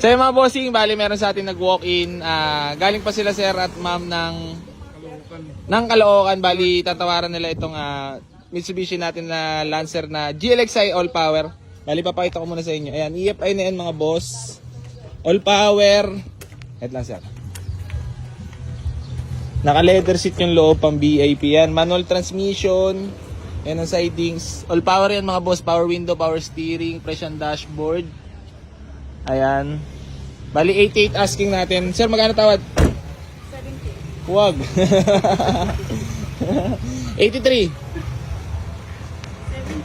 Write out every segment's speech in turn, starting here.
So yung mga bossing, bali meron sa atin nag-walk-in. Galing pa sila sir at ma'am ng Caloocan. Bali tatawaran nila itong Mitsubishi natin na Lancer na GLXi All Power. Bali papakita ko muna sa inyo. Ayan, EFI na yan mga boss. All Power. Head lang sir. Naka leather seat yung loob, pang VIP yan. Manual transmission. Yan ang sidings. All power yan mga boss. Power window, power steering, presyon dashboard. Ayan. Bali 88 asking natin. Sir, magkano tawad? 70. Huwag. 83. 70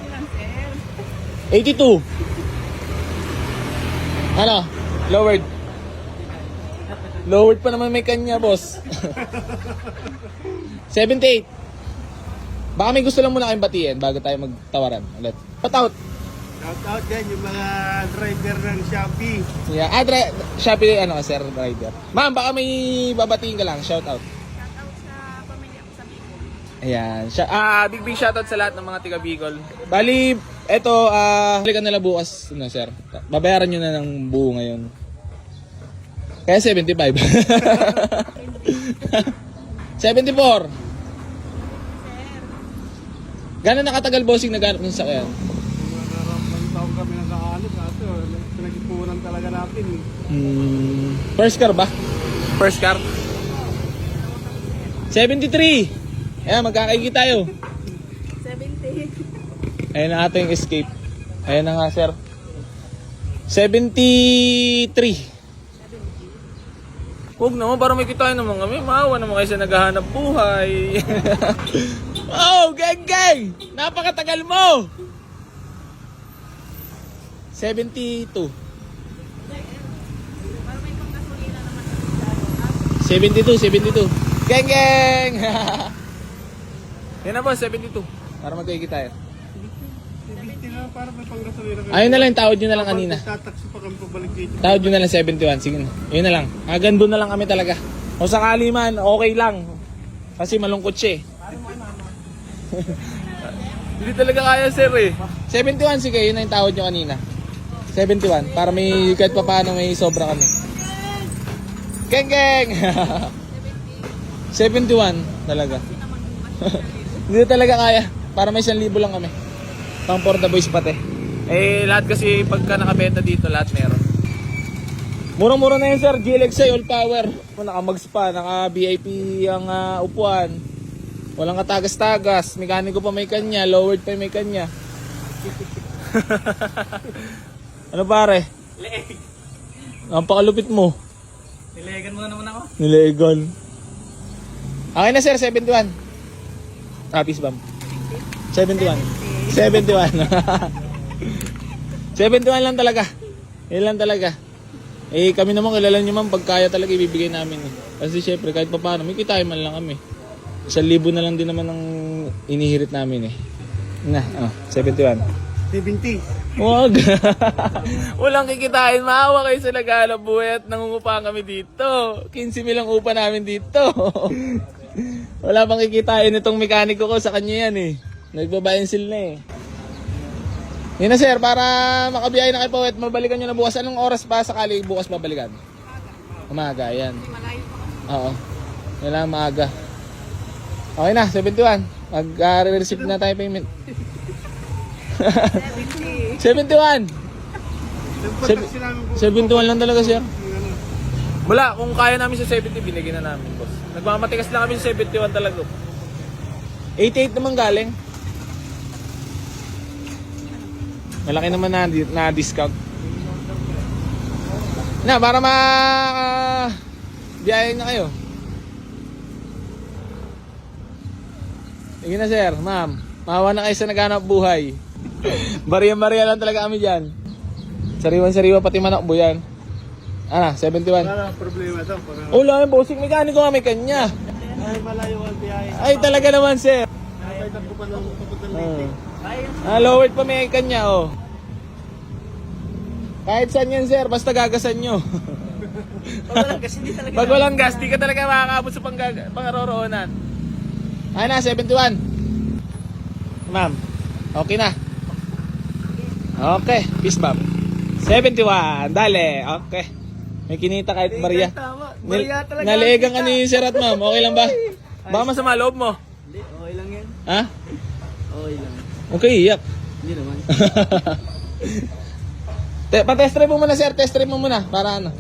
lang, sir. 82. Ano? Lowered. Lowered pa naman may kanya, boss. 78. Baka may gusto lang muna kayong batiin bago tayo magtawaran ulit. Shout out. Shout out dyan yung mga driver ng Shopee. Yeah, Shopee sir, rider. Ma'am, baka may babatiin ka lang. Shout out. Shout out sa pamilya ko sa Bicol. Ayan. Big shout out sa lahat ng mga tiga Bicol. Bali, eto, balikan nila bukas, sir. Babayaran nyo na ng buo ngayon. Kaya 75. 74. Gano'n nakatagal bossing naghanap ng sakyan? Mga taon kami nag-aalis. Pinag-ipunan talaga natin. First car ba? First car? 73. Ayan, magkakaigi tayo. 70. Ayan na ating escape. Ayan na nga sir. 73. Huwag naman, para may kitain naman kami. Maawa naman kayo sa naghahanap buhay. Oh, gang! Napakatagal mo! 72. Para may pangkasulina naman. 72. Gang! Yan na boss, 72. Para magkaigi tayo. 50 na para may panggasolina. Ayun na lang, tawad nyo na lang kanina. Tatakso pa kami pabalik dito. Tawad nyo na lang 71. Sige na. Yun na lang. Hanggang doon na lang kami talaga. O sakali man, okay lang. Kasi malungkot siya eh. Hindi talaga kaya sir eh. 71 sige, yun na yung tawad nyo kanina. 71. Para may kahit pa paano may sobra kami. Geng! 71 talaga. Hindi talaga kaya. Para may 1,000 lang kami. Pang for the boys pati. Eh, lahat kasi pagka nakabenta dito, lahat meron. Murang-mura na yun sir, GLXi All Power. Naka-mags pa, naka-VIP ang upuan. Walang katagas-tagas, mekaniko pa may kanya, lowered pa may kanya. Ano pare? Leeg. Ang pakalupit mo. Nilegan mo na naman ako. Nilegon. Okay na sir, 71. Peace bomb. 71. 71. 71 lang talaga. Yan lang talaga. Eh kami naman kilala nyo man, pag kaya talaga ibibigay namin eh. Kasi syempre kahit pa paano, may kitain man lang kami. 1,000 na lang din naman ang inihirit namin eh. Na, 71. 70. Wag. Walang kikitain, maawa kayo sa naghahanap buhay at nangungupahan kami dito. 15 mil ang upa namin dito. Wala pang kikitain itong mekaniko ko, sa kanya yan eh. Nagbabayensil na eh. Yun na sir, para makabiyahe na kayo po at mabalikan nyo na bukas. Anong oras pa sakali bukas babalikan? Umaga, yan. Malayo pa kami. Oo. Yan lang, maaga. Okay na, 71. Mag-receive na tayo payment. 70. 71. 71 lang talaga sir. Wala, kung kaya namin sa 70, binigyan na namin boss. Nagmamatikas lang kami sa 71 talaga. 88 naman galing. Malaki naman na discount. Na, para biyahe na kayo. Sige na sir, ma'am. Mahawa na kayo sa naghanap buhay. Bariya-bariya lang talaga kami dyan. Sariwan-sariwa pati manok bo yan. 71. Wala problema ito. Wala yung bossing mekaniko nga may kanya. Ay, malayo ang biyahe. Ay talaga naman sir. Nakaitan ko pa ng papunta Leyte. Lowered pa may kanya oh. Kahit saan yan sir, basta gagasan nyo. Pag walang gas, hindi talaga. Pag walang gas, di ka talaga makakabot sa pangaroroonan. Ay na, 71. Ma'am, okay na. Okay, peace ma'am. 71, dale, okay. May kinita kahit barya. Tama. Barya talaga. Naliigang ano yung sirat, ma'am. Okay lang ba? Baka masama loob mo. Hindi, okay lang yan. Ha? Okay lang. Okay, iyak. Hindi naman. Pa-test drive mo muna, sir. Test drive mo muna. Para ano.